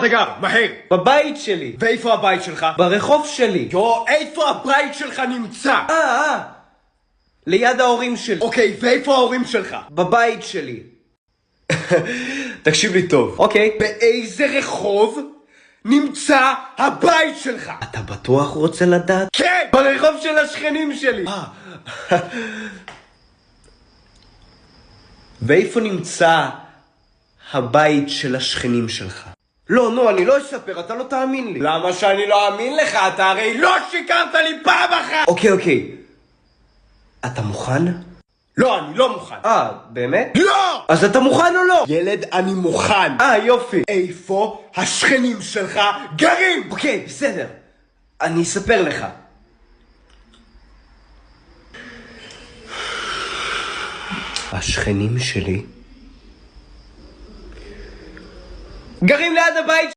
אתה גר? מהר. בבית שלי. ואיפה הבית שלך? ברחוב שלי. איפה הבית שלך נמצא? ליד ההורים שלי. אוקיי, ואיפה ההורים שלך? בבית שלי. תקשיב לי טוב. אוקיי. באיזה רחוב נמצא הבית שלך? אתה בטוח רוצה לדעת? כן! ברחוב של השכנים שלי. ואיפה נמצא הבית של השכנים שלך? לא, אני לא אספר, אתה לא תאמין לי. למה שאני לא אאמין לך? אתה הרי לא שיקרת לי פעם אחת! אוקיי. אתה מוכן? לא, אני לא מוכן. באמת? לא! אז אתה מוכן או לא? ילד, אני מוכן. יופי. איפה השכנים שלך גרים? אוקיי, בסדר. אני אספר לך. השכנים שלי גרים ליד הבית